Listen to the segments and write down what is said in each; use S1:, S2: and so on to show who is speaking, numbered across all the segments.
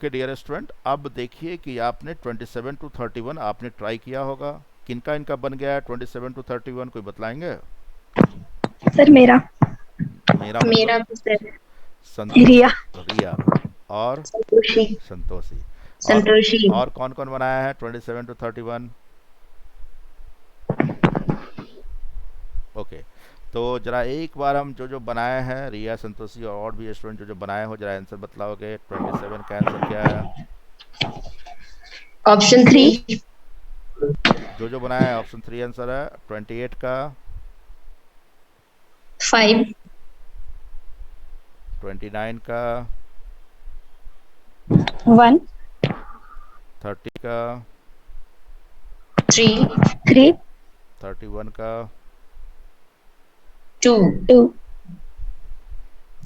S1: के dear student, अब देखिए कि आपने 27 टू 31 आपने ट्राई किया होगा। किनका इनका बन गया है 27 टू 31, कोई बतलाएंगे?
S2: सर मेरा।
S1: मेरा मतलब?
S3: मेरा भी सर।
S1: संतोष,
S2: रिया।
S1: रिया और
S3: संतोषी।
S1: संतोषी। और
S3: संतोषी।
S1: और कौन कौन बनाया है 27 टू 31? ओके, तो जरा एक बार हम जो जो बनाए हैं, रिया, संतोषी और भी स्टूडेंट जो जो बनाए हो, जरा आंसर बतलाओगे। 27 का आंसर क्या है?
S3: Option three.
S2: 3।
S1: जो जो बनाया है ऑप्शन 3 आंसर है। 28 का?
S3: 5।
S1: 29 का?
S2: 1।
S1: 30 का?
S3: 3।
S2: 3।
S1: 31 का?
S3: 2।
S2: 2।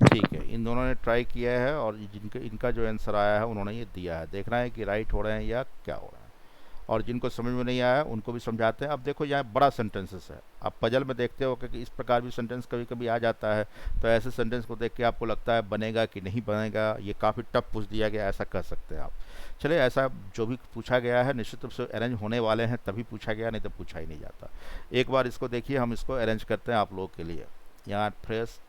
S1: ठीक है, इन दोनों ने ट्राई किया है और जिनका इनका जो आंसर आया है उन्होंने ये दिया है। देखना है कि राइट हो रहे हैं या क्या हो रहा है। और जिनको समझ में नहीं आया उनको भी समझाते हैं। अब देखो यहाँ बड़ा सेंटेंसेस है, आप पजल में देखते हो कि इस प्रकार भी सेंटेंस कभी कभी आ जाता है। तो ऐसे सेंटेंस को देख के आपको लगता है बनेगा कि नहीं बनेगा, ये काफ़ी टफ पूछ दिया गया, ऐसा कर सकते हैं आप। चलिए, ऐसा जो भी पूछा गया है निश्चित रूप से अरेंज होने वाले हैं तभी पूछा गया, नहीं तो पूछा ही नहीं जाता। एक बार इसको देखिए, हम इसको अरेंज करते हैं आप लोगों के लिए। यहाँ फ्रेश,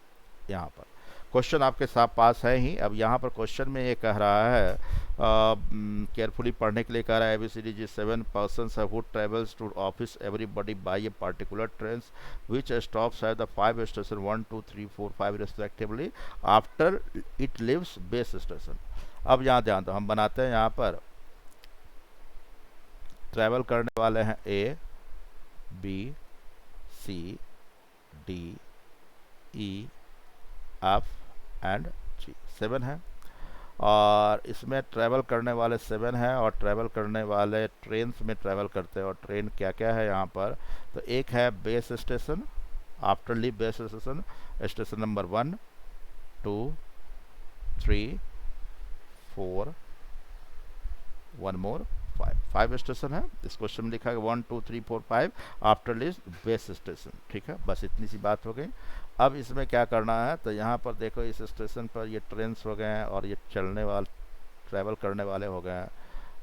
S1: यहाँ पर क्वेश्चन आपके साथ पास है ही। अब यहाँ पर क्वेश्चन में ये कह रहा है, केयरफुली पढ़ने के लिए कह रहा है, A B C D G 7 persons who travels to office everybody by a particular train which stops at the 5 station 1 2 3 4 5 respectively after it leaves base station. अब यहाँ ध्यान दो, हम बनाते हैं यहाँ पर ट्रैवल करने वाले हैं A, B, C, D, E, F and G. 7 है और इसमें ट्रैवल करने वाले 7 हैं और ट्रैवल करने वाले ट्रेन में ट्रैवल करते हैं। और ट्रेन क्या क्या है यहाँ पर, तो एक है base station, after leaf base station, station number 1 2 3 4, one more 5। 5 station है। इस क्वेश्चन में लिखा है 1 2 3 4 5 आफ्टर लीव बेस स्टेशन। ठीक है, बस इतनी सी बात हो गई। अब इसमें क्या करना है, तो यहाँ पर देखो इस स्टेशन पर ये ट्रेन हो गए हैं और ये चलने वाले ट्रैवल करने वाले हो गए हैं।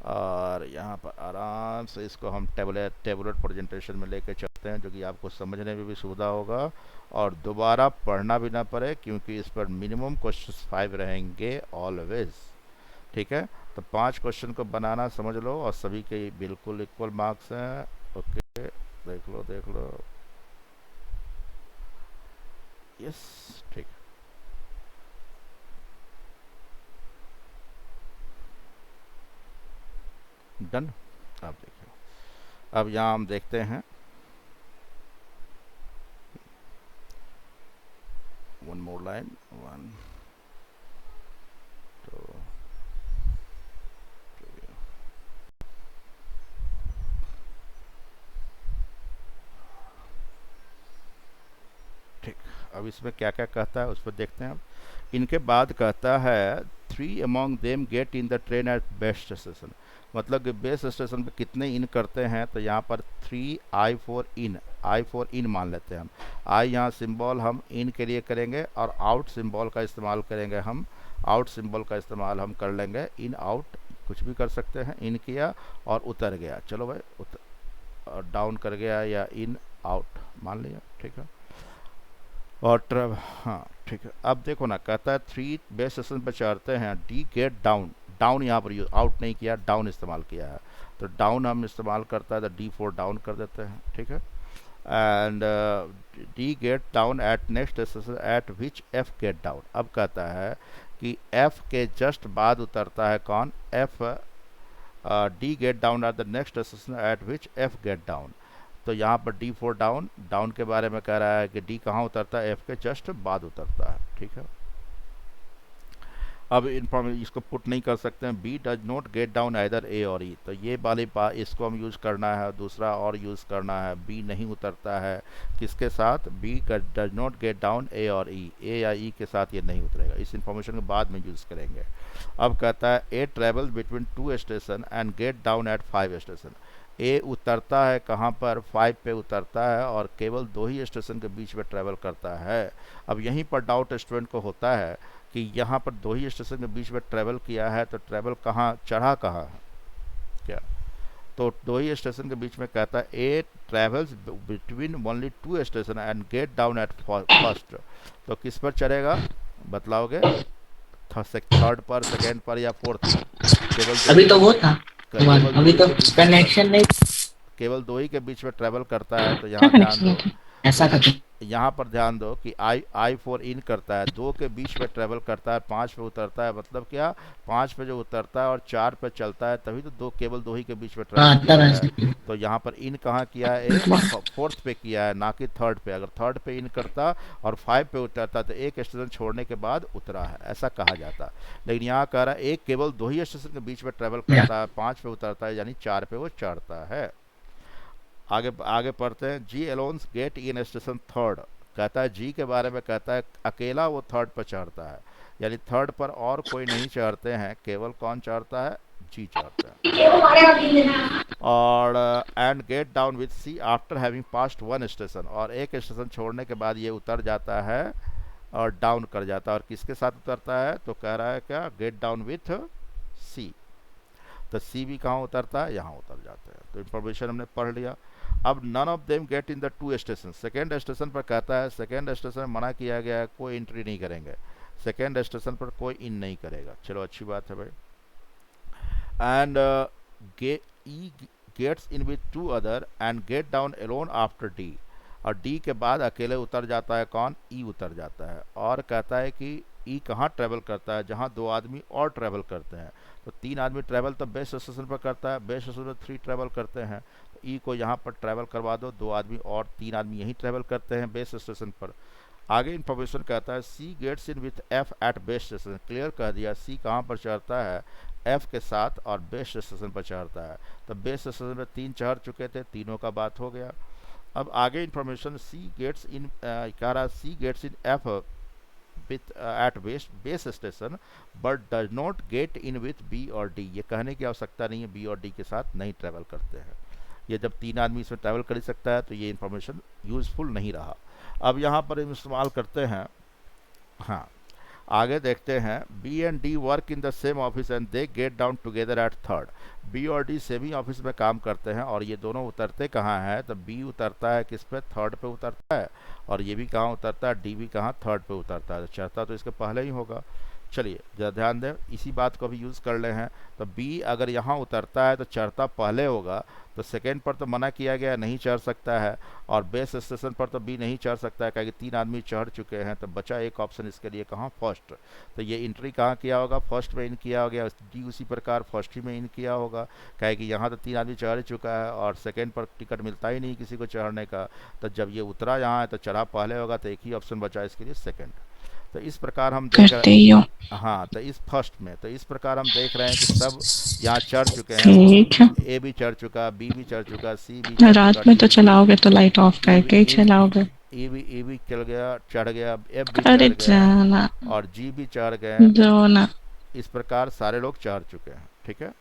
S1: और यहाँ पर आराम से इसको हम टेबलेट प्रेजेंटेशन में लेके चलते हैं, जो कि आपको समझने में भी सुविधा होगा और दोबारा पढ़ना भी ना पड़े, क्योंकि इस पर मिनिमम क्वेश्चन 5 रहेंगे ऑलवेज। ठीक है, तो 5 क्वेश्चन को बनाना समझ लो और सभी के बिल्कुल इक्वल मार्क्स हैं। ओके, देख लो देख लो। यस, ठीक। डन। अब देखिए, अब यहाँ हम देखते हैं वन मोर लाइन, 1 2 ठीक। अब इसमें क्या क्या कहता है उस पर देखते हैं। अब इनके बाद कहता है 3 among them get in the train eight best station. मतलब कि बेस्ट स्टेशन पे कितने इन करते हैं, तो यहाँ पर 3 I for in, I for in मान लेते हैं हम। आई यहाँ सिंबल हम इन के लिए करेंगे और आउट सिंबल का इस्तेमाल करेंगे हम। आउट सिंबल का इस्तेमाल हम कर लेंगे, इन आउट कुछ भी कर सकते हैं। इन किया और उतर गया, चलो भाई उतर, डाउन कर गया या इन आउट मान लिया। ठीक है, और ट्रब, हाँ ठीक है। अब देखो ना, कहता है 3 बेस स्टेशन पर चढ़ते हैं, डी गेट डाउन। डाउन यहाँ पर यूज आउट नहीं किया, डाउन इस्तेमाल किया है। तो डाउन हम इस्तेमाल करता है तो D4 डाउन कर देते हैं। ठीक है, and D get down at next station at which F get down. अब कहता है कि एफ के जस्ट बाद उतरता है कौन, F. D get down at the next station at which F get down. तो यहाँ पर D4 डाउन, डाउन के बारे में कह रहा है कि डी कहाँ उतरता है, एफ के जस्ट बाद उतरता है। ठीक है, अब इन्फॉर्मेशन इसको पुट नहीं कर सकते हैं, B does not get down either A और ई। तो ये वाली बात इसको हम यूज़ करना है, दूसरा और यूज़ करना है, बी नहीं उतरता है किसके साथ, B does not get down A और ई, ए या ई के साथ ये नहीं उतरेगा। इस इन्फॉर्मेशन को बाद में यूज़ करेंगे। अब कहता है A travel between 2 station and get down at 5 station. A उतरता है कहाँ पर, 5 पे उतरता है और केवल 2 ही स्टेशन के बीच में ट्रैवल करता है। अब यहीं पर डाउट स्टूडेंट को होता है कि यहाँ पर दो ही स्टेशन के बीच में ट्रेवल किया है, तो ट्रेवल कहाँ, चढ़ा कहाँ है क्या? तो दो ही स्टेशन के बीच में कहता है A travels between only two station and get down at first. तो किस पर चढ़ेगा बतलाओगे? थर्ड पर, सेकेंड पर या फोर्थ पर? केवल दो
S3: अभी
S1: ही
S3: तो वो था
S1: केवल दो
S3: अभी
S1: ही
S3: तो
S1: के बीच में
S3: कनेक्शन नहीं
S1: केवल दो ही के बीच में ट्रेवल करता है, तो
S3: क्या
S1: यहाँ ध्यान
S3: कनेक्शन
S1: दो।
S3: नहीं था ऐसा
S1: तो
S3: करके।
S1: यहाँ पर ध्यान दो कि आई आई फॉर इन करता है, दो के बीच में ट्रेवल करता है, पाँच पे उतरता है, मतलब क्या, पाँच पे जो उतरता है और चार पे चलता है, तभी तो दो, केवल दो ही के बीच में ट्रेवल
S3: हाँ
S1: किया
S3: तब
S1: है।
S3: ऐसे
S1: तो यहाँ पर इन कहाँ किया है? ए फोर्थ पे किया है, ना कि थर्ड पे। अगर थर्ड पे इन करता और फाइव पे उतरता तो एक स्टेशन छोड़ने के बाद उतरा है, ऐसा कहा जाता। लेकिन यहाँ कह रहा है एक केवल दो ही स्टेशन के बीच में ट्रेवल
S3: या
S1: करता है, पाँच पे उतरता है, यानी चार पे वो चढ़ता है। आगे आगे पढ़ते हैं। जी एलोन्स गेट इन स्टेशन थर्ड, कहता है जी के बारे में, कहता है अकेला वो थर्ड पर चढ़ता है, यानी थर्ड पर और कोई नहीं चढ़ते हैं, केवल कौन चढ़ता है? जी चढ़ता है। और and get down with C after having past one station, और एक स्टेशन छोड़ने के बाद ये उतर जाता है और डाउन कर जाता है। और किसके साथ उतरता है? तो कह रहा है क्या, गेट डाउन विथ सी। तो सी भी कहाँ उतरता है? यहाँ उतर जाते हैं। तो इन्फॉर्मेशन हमने पढ़ लिया। अब none of them get in the two station, second station पर कहता है, सेकेंड स्टेशन में मना किया गया है, कोई एंट्री नहीं करेंगे, सेकेंड स्टेशन पर कोई इन नहीं करेगा। चलो अच्छी बात है भाई। And E gets in with two other and get down alone after D, और डी के बाद अकेले उतर जाता है कौन? ई उतर जाता है। और कहता है कि ई कहाँ ट्रेवल करता है? जहाँ दो आदमी और ट्रेवल करते हैं। तो तीन आदमी ट्रेवल तो बेस्ट स्टेशन पर करता है, बेस्ट स्टेशन पर थ्री ट्रेवल करते हैं, तो ई को यहाँ पर ट्रेवल करवा दो, दो आदमी और तीन आदमी यहीं ट्रेवल करते हैं बेस्ट स्टेशन पर। आगे इन्फॉर्मेशन कहता है C gets in with F at best station, clear कर दिया सी कहाँ पर चढ़ता है? एफ के साथ, और बेस्ट स्टेशन पर चढ़ता है। तो बेस्ट स्टेशन पर तीन चढ़ चुके थे, तीनों का बात हो गया। अब आगे इन्फॉर्मेशन सी गेट्स इन, कह रहा C gets in F with at base station but does not get in with B और डी। ये कहने की आवश्यकता नहीं है बी और डी के साथ नहीं ट्रैवल करते हैं। ये जब तीन आदमी इसमें ट्रैवल कर ही सकता है तो ये इन्फॉर्मेशन यूजफुल नहीं रहा। अब यहाँ पर हम इस्तेमाल करते हैं, हाँ आगे देखते हैं। B and D work in the same office and they get down together at third. B और डी सेम ही ऑफिस में काम करते हैं और ये दोनों उतरते कहाँ हैं? तो बी उतरता है किस पे? थर्ड पे उतरता है, और ये भी कहाँ उतरता है? डी भी कहाँ? थर्ड पे उतरता है। तो चढ़ता तो इसके पहले ही होगा। चलिए जरा ध्यान दें, इसी बात को भी यूज़ कर ले हैं। तो बी अगर यहाँ उतरता है तो चढ़ता पहले होगा, तो सेकेंड पर तो मना किया गया नहीं चढ़ सकता है, और बेस स्टेशन पर तो बी नहीं चढ़ सकता है क्योंकि तीन आदमी चढ़ चुके हैं। तो बचा एक ऑप्शन इसके लिए, कहाँ? फर्स्ट। तो ये एंट्री कहाँ किया होगा? फर्स्ट में इन किया हो गया। डी उसी प्रकार फर्स्ट ही में इन किया होगा, क्या कि यहाँ तो तीन आदमी चढ़ चुका है और सेकेंड पर टिकट मिलता ही नहीं किसी को चढ़ने का। तो जब ये उतरा यहाँ है तो चढ़ा पहले होगा, तो एक ही ऑप्शन बचा इसके लिए, सेकेंड। तो इस प्रकार हम देख
S2: करते ही हो।
S1: रहे, हाँ तो इस फर्स्ट में, तो इस प्रकार हम देख रहे हैं कि सब यहाँ चढ़ चुके हैं।
S2: ठीक है,
S1: ए भी चढ़ चुका, बी भी चढ़ चुका, सी भी चढ़ चुका,
S2: रात में तो चलाओगे तो लाइट ऑफ
S1: ई
S2: करके ही
S1: भी
S2: चलाओगे।
S1: ई भी चढ़ गया, चढ़ गया, एफ भी
S2: अरे
S1: चढ़ गया,
S2: जाना,
S1: और जी भी चढ़ गए।
S2: जो ना।
S1: इस प्रकार सारे लोग चढ़ चुके हैं। ठीक है।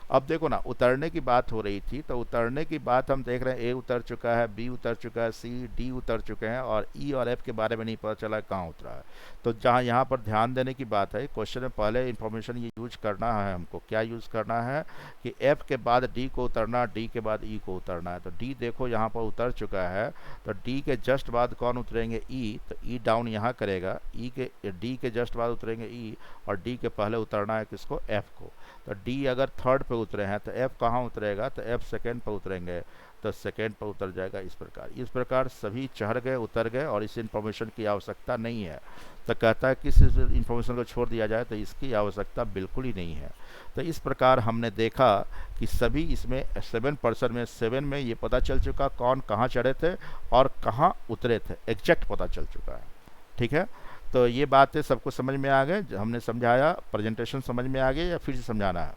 S1: अब देखो ना, उतरने की बात हो रही थी, तो उतरने की बात हम देख रहे हैं, ए उतर चुका है, बी उतर चुका है, सी डी उतर चुके हैं, और ई और एफ के बारे में नहीं पता चला कहाँ उतरा है। तो जहाँ यहाँ पर ध्यान देने की बात है, क्वेश्चन में पहले इन्फॉर्मेशन ये यूज करना है हमको, क्या यूज़ करना है कि एफ के बाद डी को उतरना, डी के बाद ई को उतरना है। तो डी देखो यहाँ पर उतर चुका है, तो डी के जस्ट बाद कौन उतरेंगे? ई। तो ई डाउन यहाँ करेगा, ई के डी के जस्ट बाद उतरेंगे ई, और डी के पहले उतरना है किसको? एफ को। तो डी अगर थर्ड पे उतरे हैं तो एफ कहाँ उतरेगा? तो एफ सेकेंड पे उतरेंगे, तो सेकेंड पर उतर जाएगा। इस प्रकार सभी चढ़ गए, उतर गए, और इस इन्फॉर्मेशन की आवश्यकता नहीं है। तो कहता है किस इन्फॉर्मेशन को छोड़ दिया जाए, तो इसकी आवश्यकता बिल्कुल ही नहीं है। तो इस प्रकार हमने देखा कि सभी इसमें 7% में 7 में ये पता चल चुका कौन कहाँ चढ़े थे और कहाँ उतरे थे, एग्जैक्ट पता चल चुका है। ठीक है। तो ये बातें सबको समझ में आ गए, हमने समझाया, प्रेजेंटेशन समझ में आ गई, या फिर से समझाना है?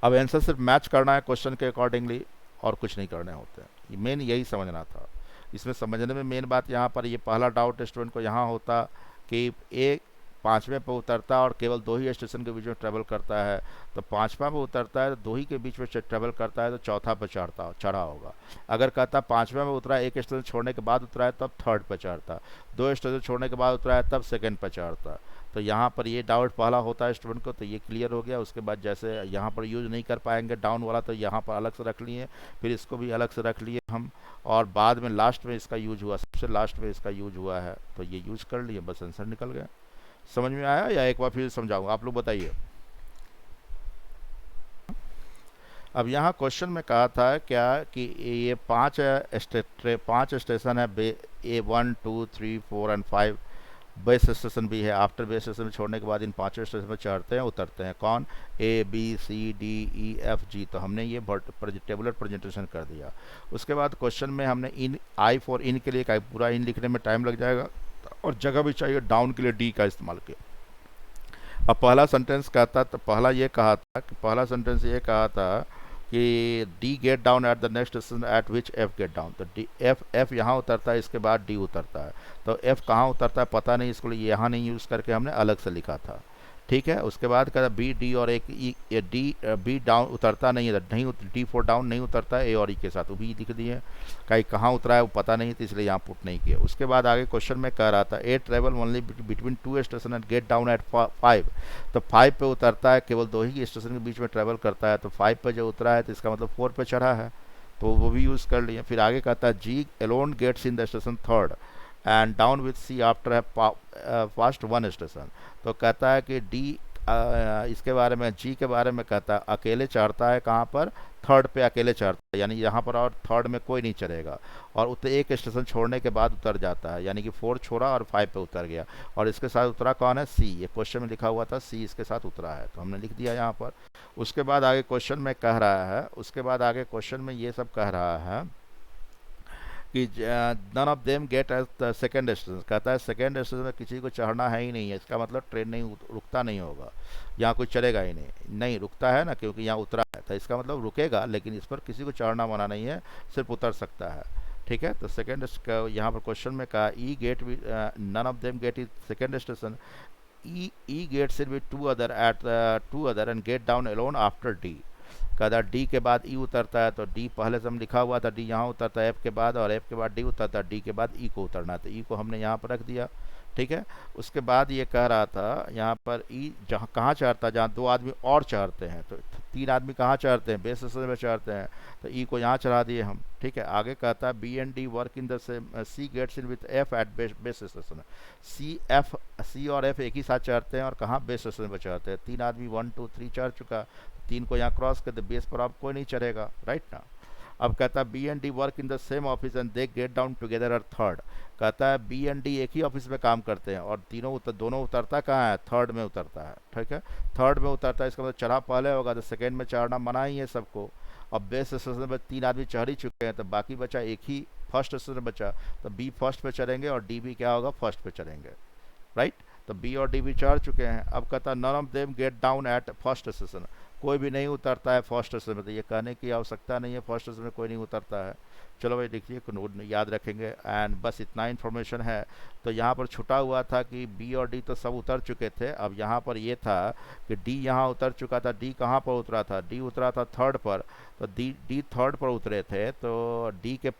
S1: अब आंसर सिर्फ मैच करना है क्वेश्चन के अकॉर्डिंगली, और कुछ नहीं करने होते हैं। मेन यही समझना था। इसमें समझने में मेन बात यहाँ पर, ये पहला डाउट स्टूडेंट को यहाँ होता कि एक पाँचवें पर उतरता और केवल दो ही स्टेशन के बीच में ट्रेवल करता है, तो पाँचवा पर उतरता है तो दो ही के बीच में ट्रेवल करता है, तो चौथा पर चढ़ा होगा। अगर कहता पाँचवें में उतरा, एक स्टेशन छोड़ने के बाद उतरा है, तब थर्ड पर चढ़ता, दो स्टेशन छोड़ने के बाद उतरा है, तब सेकेंड पर चढ़ता। तो यहाँ पर ये डाउट पहला होता है स्टूडेंट को, तो ये क्लियर हो गया। उसके बाद जैसे यहाँ पर यूज नहीं कर पाएंगे डाउन वाला, तो यहाँ पर अलग से रख लिए, फिर इसको भी अलग से रख लिए हम, और बाद में लास्ट में इसका यूज हुआ, सबसे लास्ट में इसका यूज हुआ है, तो ये यूज कर लिए, बस आंसर निकल गया। समझ में आया या एक बार फिर समझाऊंगा, आप लोग बताइए। अब यहाँ क्वेश्चन में कहा था क्या कि ये पांच स्टेशन है, ए 1 2 3 4 और 5 बेस स्टेशन भी है। आफ्टर बेस स्टेशन छोड़ने के बाद इन पांचों स्टेशन में चढ़ते हैं उतरते हैं कौन, A B C D E F G. तो हमने ये टेबुलर प्रेजेंटेशन कर दिया। उसके बाद क्वेश्चन में हमने इन आई फॉर इन के लिए का पूरा इन लिखने में टाइम लग जाएगा, और जगह भी चाहिए, डाउन के लिए डी का इस्तेमाल किया। अब पहला सेंटेंस कहता, तो पहला सेंटेंस ये कहा था कि D get down at the next station at which F get down. तो डी एफ यहाँ उतरता है, इसके बाद डी उतरता है। तो एफ कहाँ उतरता है पता नहीं, इसको लिए यहाँ नहीं यूज़ करके हमने अलग से लिखा था, ठीक है। उसके बाद कहता बी डी और एक ई, डी बी डाउन उतरता नहीं है, नहीं डी फोर डाउन नहीं उतरता है, ए और ई के साथ, वो भी लिख दिए। कहीं कहाँ उतरा है वो पता नहीं, तो इसलिए यहाँ पुट नहीं किया। उसके बाद आगे क्वेश्चन में कह रहा था A travel only between 2 station and get down at 5। तो 5 पे उतरता है, केवल 2 ही स्टेशन के बीच में ट्रेवल करता है। तो 5 पे जो उतरा है तो इसका मतलब 4 पे चढ़ा है, तो वो भी यूज़ कर लिए। फिर आगे कहता है G alone gets in the station 3rd and down with C after है फर्स्ट 1 स्टेशन। तो कहता है कि डी इसके बारे में, जी के बारे में कहता है अकेले चढ़ता है कहाँ पर, 3rd पे अकेले चढ़ता है, यानी यहाँ पर और 3rd में कोई नहीं चढ़ेगा, और उतने एक स्टेशन छोड़ने के बाद उतर जाता है, यानी कि 4 छोड़ा और 5 पे उतर गया। और इसके साथ उतरा कौन है, सी। ये क्वेश्चन में लिखा हुआ था सी इसके साथ उतरा है, तो हमने लिख दिया यहाँ पर। उसके बाद आगे क्वेश्चन में कह रहा है, उसके बाद आगे क्वेश्चन में ये सब कह रहा है कि none of them get at the second station. कहता है सेकेंड स्टेशन में किसी को चढ़ना है ही नहीं है, इसका मतलब ट्रेन नहीं रुकता नहीं होगा, यहाँ कोई चलेगा ही नहीं, नहीं रुकता है ना, क्योंकि यहाँ उतरा है, तो इसका मतलब रुकेगा, लेकिन इस पर किसी को चढ़ना मना नहीं है, सिर्फ उतर सकता है, ठीक है। तो सेकेंड यहाँ पर क्वेश्चन में कहा E get none of them get is second station, E gets in with 2 other at 2 other and get down alone after D. कहता डी के बाद ई उतरता है, तो डी पहले से हम लिखा हुआ था, डी यहाँ उतरता है एफ के बाद, और एफ के बाद डी उतरता है, डी के बाद ई को उतरना है, तो ई को हमने यहाँ पर रख दिया, ठीक है। उसके बाद ये कह रहा था यहाँ पर ई जहाँ कहाँ चढ़ता है, जहाँ 2 आदमी और चढ़ते हैं, तो 3 आदमी कहाँ चढ़ते हैं, बेस स्टेशन में चढ़ते हैं, तो ई को यहाँ चढ़ा दिए हम, ठीक है। आगे कहता है B and D work in the same, C gets in with F at base station. C और एफ एक ही साथ चढ़ते हैं, और कहाँ, बेस स्टेशन पर चढ़ते हैं। 3 आदमी 1 2 3 चढ़ चुका, 3 को यहाँ क्रॉस कर दे, बेस पर आप कोई नहीं चढ़ेगा, राइट ना। अब कहता है B and D work in the same office and they get down together at 3rd। कहता है बी एंड डी एक ही ऑफिस में काम करते हैं, और दोनों उतरता कहाँ है, 3rd में उतरता है, ठीक है। 3rd में उतरता है, इसका मतलब चढ़ा पहले होगा, तो सेकेंड में चढ़ना मना ही है सबको। अब बेस स्टेशन में 3 आदमी चढ़ ही चुके हैं, तो बाकी बचा एक ही फर्स्ट स्टेशन बचा, तो बी फर्स्ट पे चढ़ेंगे और डी भी क्या होगा, फर्स्ट पे चढ़ेंगे, राइट। तो बी और डी भी चढ़ चुके हैं। अब कहता है none of them get down at first station, कोई भी नहीं उतरता है फर्स्ट स्टेशन में, तो ये कहने की आवश्यकता नहीं है फर्स्ट स्टेशन में कोई नहीं उतरता है। चलो भाई देखिए, नोट याद रखेंगे, एंड बस इतना इन्फॉर्मेशन है। तो यहाँ पर छुटा हुआ था कि बी और डी तो सब उतर चुके थे, अब यहाँ पर ये था कि डी यहाँ उतर चुका था। डी कहाँ पर उतरा था, डी उतरा था 3rd पर, तो डी 3rd पर उतरे थे, तो डी के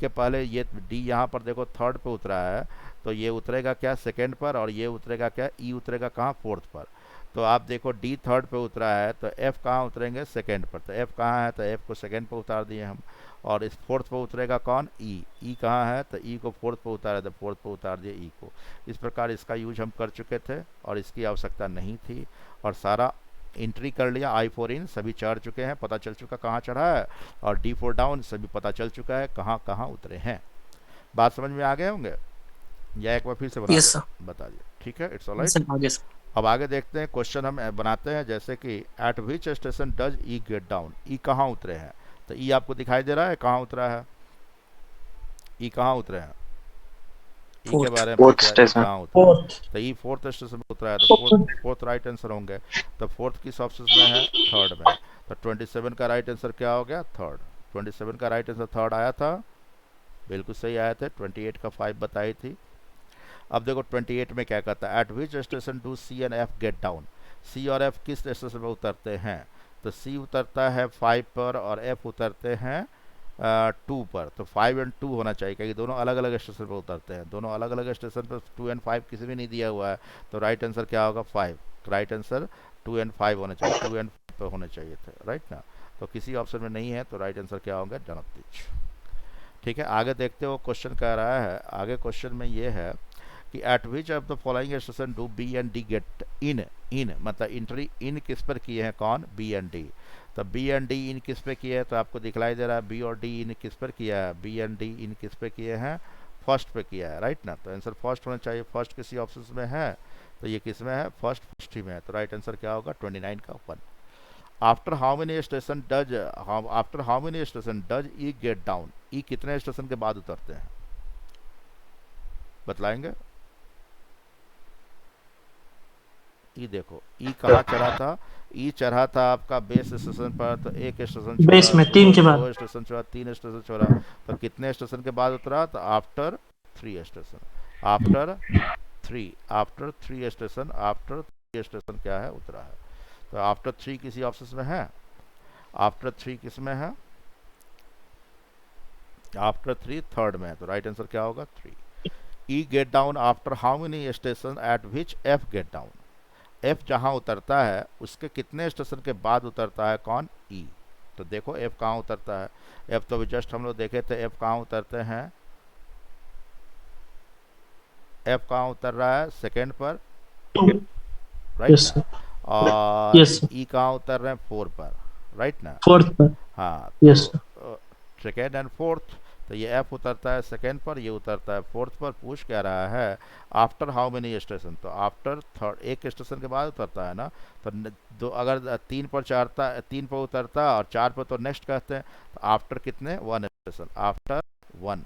S1: पहले ये डी यहाँ पर देखो 3rd पे उतरा है, तो ये उतरेगा क्या, सेकेंड पर, और ये उतरेगा क्या, ई उतरेगा कहाँ, 4th पर। तो आप देखो डी 3rd पे उतरा है, तो एफ कहाँ उतरेंगे, सेकेंड पर, तो एफ कहाँ है, तो एफ को सेकेंड पर उतार दिए हम। और इस 4th पे उतरेगा कौन, ई कहाँ है, तो ई को 4th पे उतारा, तो 4th पे उतार दिए ई को। इस प्रकार इसका यूज हम कर चुके थे, और इसकी आवश्यकता नहीं थी, और सारा एंट्री कर लिया। आई 4 इन सभी चढ़ चुके हैं, पता चल चुका कहाँ चढ़ा है, और डी 4 डाउन सभी पता चल चुका है कहाँ कहाँ उतरे हैं। बात समझ में आ गए होंगे, या एक बार फिर से बता दिए, ठीक है, इट्स ऑलराइट। अब आगे देखते हैं, क्वेश्चन हम बनाते हैं, जैसे कि at which station does E get down. E कहाँ उतरे हैं, तो ई आपको दिखाई दे रहा है कहाँ उतरा है, ई कहाँ उतरे हैं, ई के बारे में कहाँ उतरा, तो ई 4th स्टेशन में उतरा है, तो 4th राइट आंसर होंगे। तो 4th किस ऑप्शन में है, 3rd में। तो 27 का राइट आंसर क्या हो गया, 3rd। 27 का राइट आंसर 3rd आया था, बिल्कुल सही आया था। 28 का 5 बताई थी। अब देखो 28 में क्या कहता है, at which station do C and F get down. C और एफ किस स्टेशन पर उतरते हैं, तो सी उतरता है 5 पर, और एफ उतरते हैं टू पर, तो 5 एंड 2 होना चाहिए, क्योंकि दोनों अलग अलग स्टेशन पर उतरते हैं, दोनों अलग अलग स्टेशन पर 2 एंड 5 किसी भी नहीं दिया हुआ है, तो राइट आंसर क्या होगा 5। राइट आंसर 2 एंड 5 होना चाहिए, 2 एंड 5 पर होने चाहिए थे, राइट ना। तो किसी ऑप्शन में नहीं है, तो राइट आंसर क्या होगा, नन ऑफ दिस। ठीक है, आगे देखते हो क्वेश्चन कह रहा है, आगे क्वेश्चन में ये है कि at which of the following station do B and D get in, in मतलब एंट्री इन किस पर किए हैं, कौन, बी एंड डी। तो बी एंड डी इन किस पे किए हैं, तो आपको दिखलाई दे रहा है बी और डी इन किस पर किया है, बी एंड डी इन किस पे किए हैं, फर्स्ट पे किया है, राइट ना। तो आंसर फर्स्ट होना चाहिए, फर्स्ट किसी ऑप्शन में है, तो ये किस में है, फर्स्ट ही में है, तो राइट आंसर क्या होगा 29 का 1। After how many station does, after how many station does E get down, E कितने स्टेशन के बाद उतरते हैं, बतलाएंगे। ई देखो, ई कहाँ चढ़ा था, ई चढ़ा था आपका बेस स्टेशन पर, तो एक स्टेशन
S3: बेस
S1: छोड़ा,
S3: में 3 के बाद।
S1: दो स्टेशन छोड़ा, 3 स्टेशन छोड़ा, तो कितने स्टेशन के बाद उतरा, तो after 3 station, after 3, after 3 station, after 3 station क्या है, उतरा है। तो आफ्टर 3 किसी ऑप्शन में है, आफ्टर 3 किस में है, आफ्टर 3 थर्ड में है, तो राइट आंसर क्या होगा 3। E get down after how many station at which F get down, F जहां उतरता है उसके कितने स्टेशन के बाद उतरता है, कौन, ई। तो देखो एफ कहाँ उतरता है, एफ तो अभी जस्ट हम लोग देखे थे, एफ कहाँ उतरते हैं, एफ कहाँ उतर रहा है, सेकेंड पर, राइट
S3: यस
S1: ना,
S3: सर,
S1: और
S3: यस
S1: ई कहाँ उतर रहे हैं, 4 पर, राइट ना।
S3: फोर्थ पर,
S1: हाँ,
S3: यस
S1: तो सेकेंड एंड फोर्थ, तो ये एफ उतरता है सेकेंड पर, ये उतरता है फोर्थ पर। पूछ क्या रहा है, आफ्टर हाउ मेनी स्टेशन, तो आफ्टर थर्ड, एक स्टेशन के बाद उतरता है ना, तो दो, अगर 3 पर चढ़ता, 3 पर उतरता और 4 पर तो नेक्स्ट कहते हैं, तो आफ्टर कितने, 1 स्टेशन, आफ्टर 1,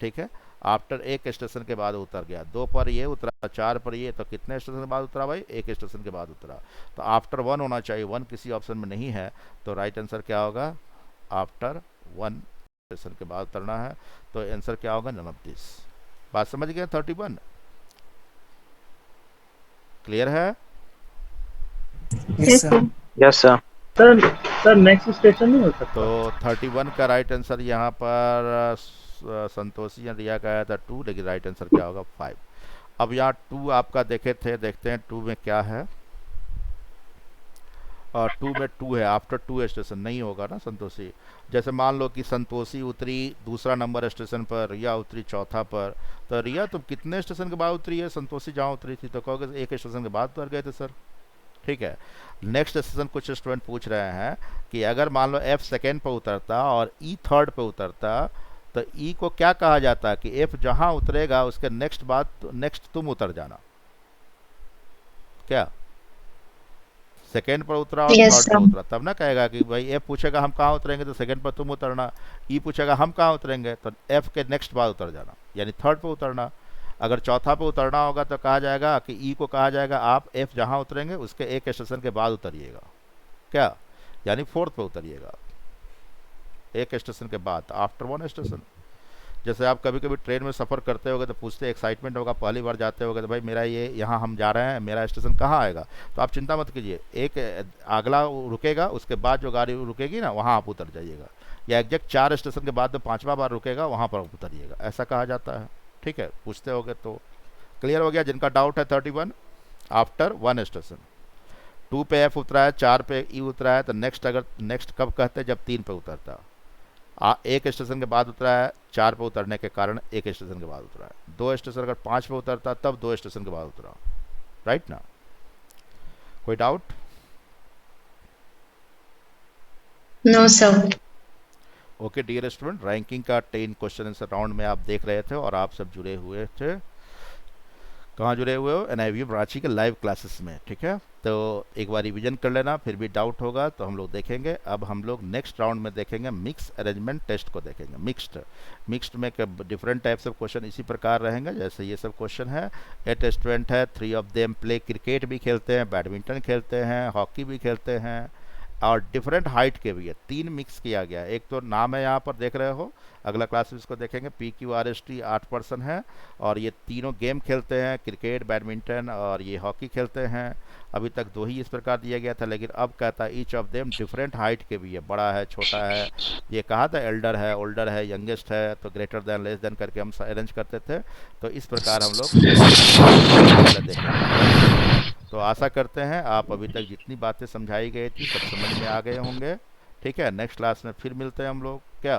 S1: ठीक है। आफ्टर एक स्टेशन के बाद उतर गया, 2 पर ये उतरा, 4 पर ये, तो कितने स्टेशन के बाद उतरा भाई, एक स्टेशन के बाद उतरा, तो आफ्टर 1 होना चाहिए, 1 किसी ऑप्शन में नहीं है, तो राइट आंसर क्या होगा, आफ्टर 1 स्टेशन के बाद उतरना है, तो आंसर क्या होगा, नन ऑफ दिस। बात समझ गए, 31 क्लियर है।
S2: Yes sir.
S4: Yes sir.
S3: Sir sir next station नहीं हो सकता।
S1: तो 31 का राइट आंसर यहाँ पर संतोषी ने दिया गया था 2, लेकिन राइट आंसर क्या होगा 5। अब यहाँ 2 आपका देखे थे, देखते हैं 2 में क्या है, और 2 में 2 है, आफ्टर 2 स्टेशन नहीं होगा ना संतोषी। जैसे मान लो कि संतोषी उतरी दूसरा नंबर स्टेशन पर, रिया उतरी चौथा पर, तो रिया तुम कितने स्टेशन के बाद उतरी है, संतोषी जहाँ उतरी थी, तो कहोगे एक स्टेशन के बाद उतर गए थे सर, ठीक है। नेक्स्ट स्टेशन कुछ स्टूडेंट पूछ रहे हैं कि अगर मान लो एफ सेकेंड पर उतरता और ई थर्ड पर उतरता, तो ई को क्या कहा जाता है कि एफ जहां उतरेगा उसके नेक्स्ट तुम उतर जाना, क्या, सेकेंड पर उतरा और
S2: Yes,
S1: थर्ड पर
S2: sir.
S1: उतरा, तब ना कहेगा कि भाई एफ पूछेगा हम कहाँ उतरेंगे, तो सेकेंड पर तुम उतरना, ई पूछेगा हम कहाँ उतरेंगे, तो एफ के नेक्स्ट बाद उतर जाना, यानी थर्ड पर उतरना। अगर चौथा पे उतरना होगा तो कहा जाएगा कि ई को कहा जाएगा आप एफ जहां उतरेंगे उसके एक स्टेशन के बाद उतरिएगा, क्या, यानी फोर्थ पे उतरिएगा, एक स्टेशन के बाद, आफ्टर 1 स्टेशन। जैसे आप कभी कभी ट्रेन में सफ़र करते होगे तो पूछते, एक्साइटमेंट होगा, पहली बार जाते होगे तो भाई मेरा ये यहाँ हम जा रहे हैं, मेरा स्टेशन कहाँ आएगा, तो आप चिंता मत कीजिए, एक अगला रुकेगा, उसके बाद जो गाड़ी रुकेगी ना वहाँ आप उतर जाइएगा, या एग्जैक्ट 4 स्टेशन के बाद जो 5वां बार रुकेगा वहाँ पर उतरिएगा, ऐसा कहा जाता है, ठीक है। पूछते होगे तो क्लियर हो गया। जिनका डाउट है 31 आफ्टर 1 स्टेशन, 2 पे एफ उतरा है, 4 पे ई उतरा है, तो नेक्स्ट अगर नेक्स्ट कब कहते हैं, जब 3 पे उतरता, एक स्टेशन के बाद उतरा है, 4 पे उतरने के कारण एक स्टेशन के बाद उतरा है, 2 स्टेशन अगर 5 पे उतरता तब 2 स्टेशन के बाद उतरा, राइट ना। कोई doubt?
S2: No, sir.
S1: Okay dear student, ranking का 10 क्वेश्चन आंसर राउंड में आप देख रहे थे और आप सब जुड़े हुए थे, कहाँ जुड़े हुए हो, NIVM रांची के लाइव क्लासेस में, ठीक है। तो एक बार रिवीजन कर लेना, फिर भी डाउट होगा तो हम लोग देखेंगे। अब हम लोग नेक्स्ट राउंड में देखेंगे मिक्स अरेंजमेंट टेस्ट को देखेंगे, मिक्स्ड में डिफरेंट टाइप्स ऑफ क्वेश्चन इसी प्रकार रहेंगे जैसे ये सब क्वेश्चन है। 8 स्टूडेंट है, 3 ऑफ देम प्ले क्रिकेट भी खेलते हैं, बैडमिंटन खेलते हैं, हॉकी भी खेलते हैं, और डिफरेंट हाइट के भी है, 3 मिक्स किया गया है। एक तो नाम है यहाँ पर देख रहे हो, अगला क्लास में इसको देखेंगे। PQRST 8 पर्सन है और ये तीनों गेम खेलते हैं, क्रिकेट, बैडमिंटन और ये हॉकी खेलते हैं। अभी तक 2 ही इस प्रकार दिया गया था, लेकिन अब कहता है each of them different height के भी है, बड़ा है, छोटा है। ये कहा था एल्डर है, ओल्डर है, यंगेस्ट है, तो ग्रेटर देन, लेस देन करके हम अरेंज करते थे। तो इस प्रकार हम लोग देखेंगे। तो आशा करते हैं आप अभी तक जितनी बातें समझाई गई थी सब समझ में आ गए होंगे। ठीक है, नेक्स्ट क्लास में फिर मिलते हैं हम लोग, क्या?